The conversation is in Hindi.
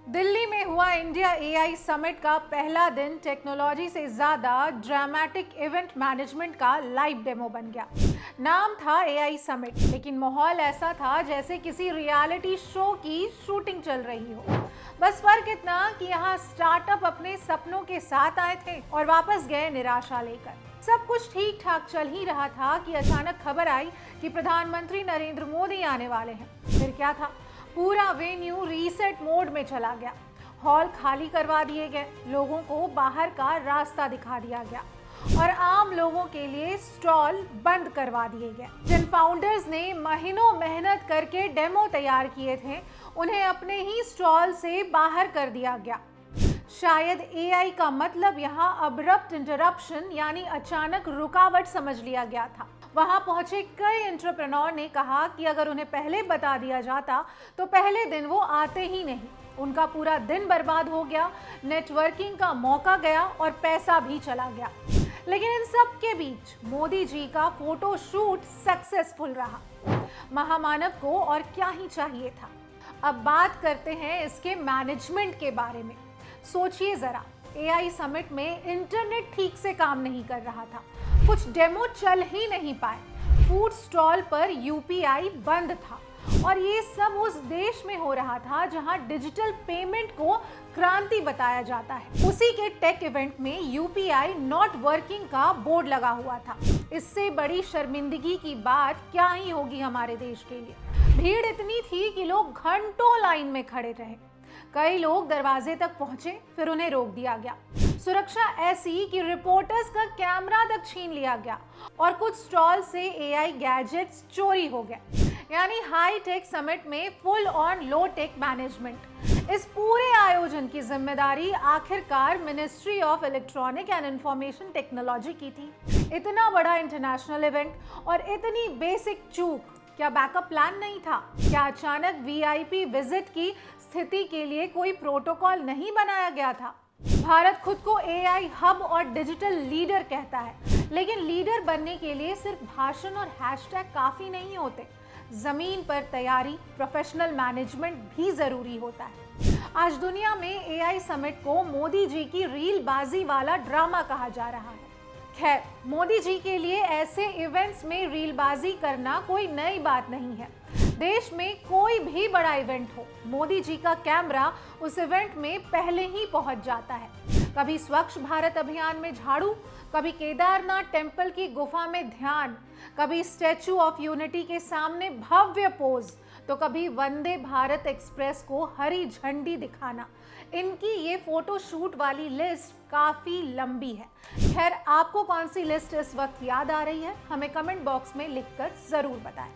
दिल्ली में हुआ इंडिया एआई समिट का पहला दिन टेक्नोलॉजी से ज्यादा ड्रामेटिक इवेंट मैनेजमेंट का लाइव डेमो बन गया। नाम था एआई समिट, लेकिन माहौल ऐसा था जैसे किसी रियलिटी शो की शूटिंग चल रही हो। बस फर्क इतना कि यहाँ स्टार्टअप अपने सपनों के साथ आए थे और वापस गए निराशा लेकर। सब कुछ ठीक ठाक चल ही रहा था कि अचानक खबर आई कि प्रधानमंत्री नरेंद्र मोदी आने वाले हैं। फिर क्या था, पूरा वेन्यू रीसेट मोड में चला गया। हॉल खाली करवा दिए गए, लोगों को बाहर का रास्ता दिखा दिया गया और आम लोगों के लिए स्टॉल बंद करवा दिए गए। जिन फाउंडर्स ने महीनों मेहनत करके डेमो तैयार किए थे, उन्हें अपने ही स्टॉल से बाहर कर दिया गया। शायद एआई का मतलब यहाँ अब्रप्ट इंटरप्शन यानी अचानक रुकावट समझ लिया गया था। वहां पहुंचे कई एंटरप्रेन्योर ने कहा कि अगर उन्हें पहले बता दिया जाता तो पहले दिन वो आते ही नहीं। उनका पूरा दिन बर्बाद हो गया, नेटवर्किंग का मौका गया और पैसा भी चला गया। लेकिन इन सब के बीच मोदी जी का फोटो शूट सक्सेसफुल रहा। महामानव को और क्या ही चाहिए था। अब बात करते हैं इसके मैनेजमेंट के बारे में। सोचिए जरा, एआई समिट में इंटरनेट ठीक से काम नहीं कर रहा था, कुछ डेमो चल ही नहीं पाए, फूड स्टॉल पर यूपीआई बंद था और ये सब उस देश में हो रहा था जहां डिजिटल पेमेंट को क्रांति बताया जाता है। उसी के टेक इवेंट में यूपीआई नॉट वर्किंग का बोर्ड लगा हुआ था। इससे बड़ी शर्मिंदगी की बात क्या ही होगी हमारे देश के लिए। भीड़ इतनी थी कि लोग घंटों लाइन में खड़े रहे। कई लोग दरवाजे तक पहुंचे, फिर उन्हें रोक दिया गया। सुरक्षा ऐसी कि रिपोर्टर्स का कैमरा तक छीन लिया गया और कुछ स्टॉल से एआई गैजेट्स चोरी हो गए। यानी हाई टेक समिट में full on low tech management. इस पूरे आयोजन की जिम्मेदारी आखिरकार ministry of electronic and information technology की थी। इतना बड़ा इंटरनेशनल इवेंट और इतनी बेसिक चूक, क्या बैकअप प्लान नहीं था? क्या अचानक वीआईपी विजिट की स्थिति के लिए कोई प्रोटोकॉल नहीं बनाया गया था? भारत खुद को एआई हब और डिजिटल लीडर कहता है, लेकिन लीडर बनने के लिए सिर्फ भाषण और हैशटैग काफी नहीं होते। जमीन पर तैयारी, प्रोफेशनल मैनेजमेंट भी जरूरी होता है। आज दुनिया में एआई समिट को मोदी जी की रीलबाजी वाला ड्रामा कहा जा रहा है। खैर, मोदी जी के लिए ऐसे इवेंट्स में रीलबाजी करना कोई नई बात नहीं है। देश में कोई भी बड़ा इवेंट हो, मोदी जी का कैमरा उस इवेंट में पहले ही पहुंच जाता है। कभी स्वच्छ भारत अभियान में झाड़ू, कभी केदारनाथ टेम्पल की गुफा में ध्यान, कभी स्टैचू ऑफ यूनिटी के सामने भव्य पोज, तो कभी वंदे भारत एक्सप्रेस को हरी झंडी दिखाना। इनकी ये फोटो शूट वाली लिस्ट काफी लंबी है। खैर, आपको कौन सी लिस्ट इस वक्त याद आ रही है, हमें कमेंट बॉक्स में लिखकर जरूर बताएं।